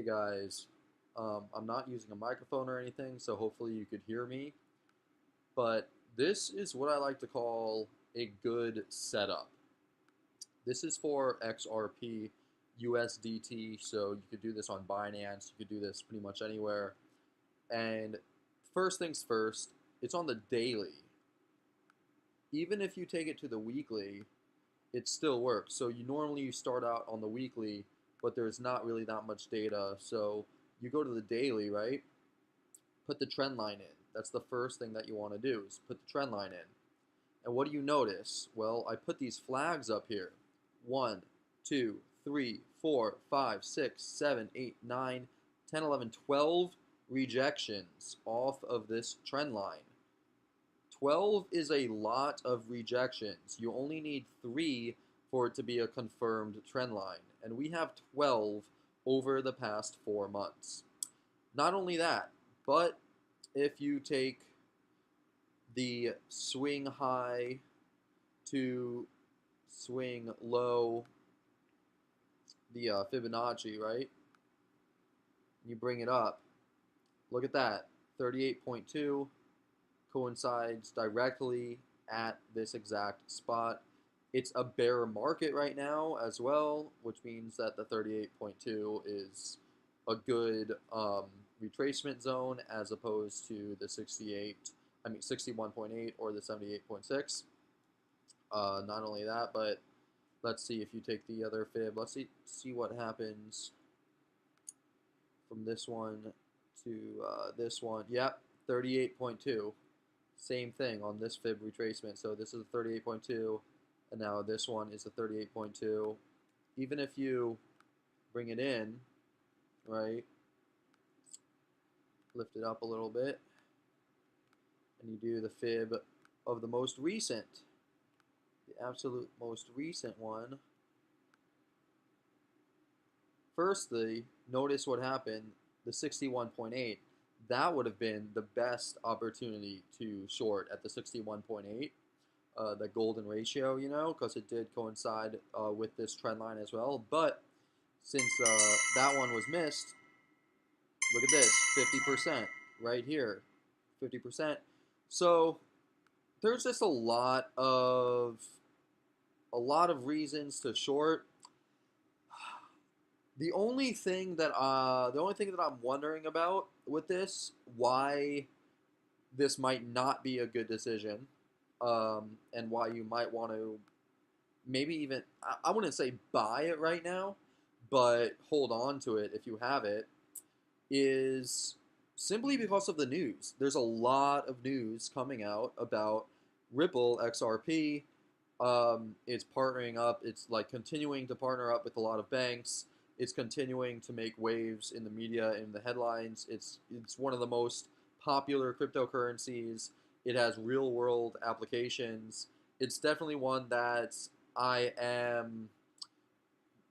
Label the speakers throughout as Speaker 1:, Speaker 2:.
Speaker 1: Hey guys, I'm not using a microphone or anything, so hopefully you could hear me. But this is what I like to call a good setup. This is for XRP USDT, so you could do this on Binance, you could do this pretty much anywhere. And first things first, it's on the daily. Even if you take it to the weekly, it still works. So you start out on the weekly, but there's not really that much data. So you go to the daily, right? Put the trend line in. That's the first thing that you want to do is put the trend line in. And what do you notice? Well, I put these flags up here. 1, 2, 3, 4, 5, 6, 7, 8, 9, 10, 11, 12 rejections off of this trend line. 12 is a lot of rejections. You only need 3 for it to be a confirmed trend line. And we have 12 over the past 4 months. Not only that, but if you take the swing high to swing low, the Fibonacci, right? You bring it up. Look at that. 38.2 coincides directly at this exact spot. It's a bear market right now as well, which means that the 38.2 is a good retracement zone as opposed to the 61.8 or the 78.6. Not only that, but let's see if you take the other fib. Let's see what happens from this one to this one. Yep, 38.2. Same thing on this fib retracement. So this is a 38.2, and now this one is a 38.2. Even if you bring it in, right, lift it up a little bit, and you do the fib of the most recent, the absolute most recent one. Firstly, notice what happened, the 61.8. That would have been the best opportunity to short at the 61.8, the golden ratio, because it did coincide with this trend line as well. But since that one was missed, look at this, 50% right here, 50%. So there's just a lot of reasons to short. The only thing that I'm wondering about with this, why this might not be a good decision, and why you might want to maybe even, I wouldn't say buy it right now, but hold on to it if you have it, is simply because of the news. There's a lot of news coming out about Ripple XRP. It's partnering up. It's like continuing to partner up with a lot of banks. It's continuing to make waves in the media, in the headlines. It's one of the most popular cryptocurrencies. It has real world applications. It's definitely one that I am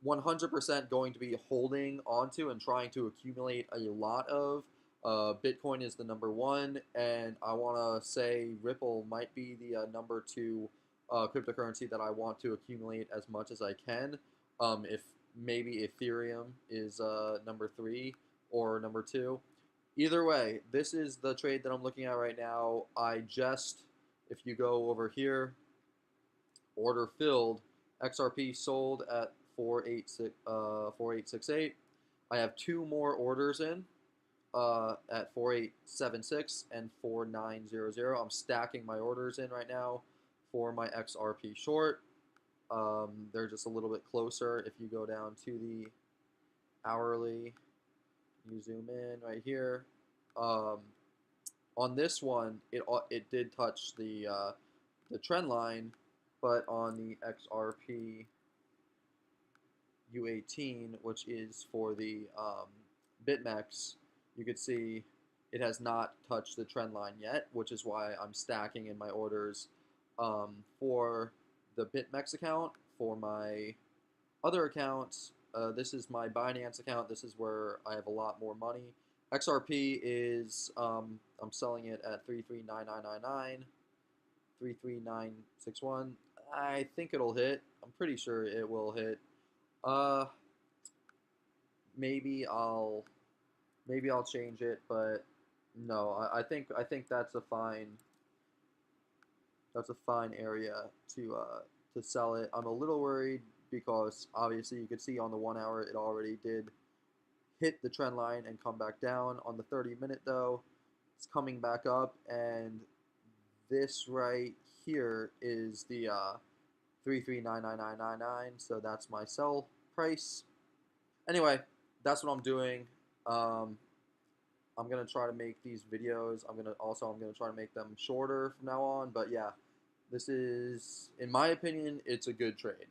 Speaker 1: 100% going to be holding onto and trying to accumulate a lot of. Bitcoin is the number one, and I want to say Ripple might be the number two cryptocurrency that I want to accumulate as much as I can. If maybe Ethereum is number three or number two. Either way, this is the trade that I'm looking at right now. If you go over here, order filled, XRP sold at 4868. I have two more orders in at 4876 and 4900. I'm stacking my orders in right now for my XRP short. They're just a little bit closer. If you go down to the hourly, you zoom in right here. On this one, it did touch the trend line, but on the XRP U18, which is for the BitMEX, you could see it has not touched the trend line yet, which is why I'm stacking in my orders for the BitMEX account. For my other accounts, this is my Binance account. This is where I have a lot more money. XRP is, I'm selling it at 339999, 33961. I think it'll hit. I'm pretty sure it will hit. maybe I'll change it, but no, I think that's a fine area to sell it. I'm a little worried because obviously you could see on the 1 hour it already did hit the trend line and come back down. On the 30-minute though, it's coming back up, and this right here is the 339999. So that's my sell price. Anyway, that's what I'm doing. Um, I'm gonna try to make these videos. I'm gonna try to make them shorter from now on. But yeah, this is, in my opinion, it's a good trade.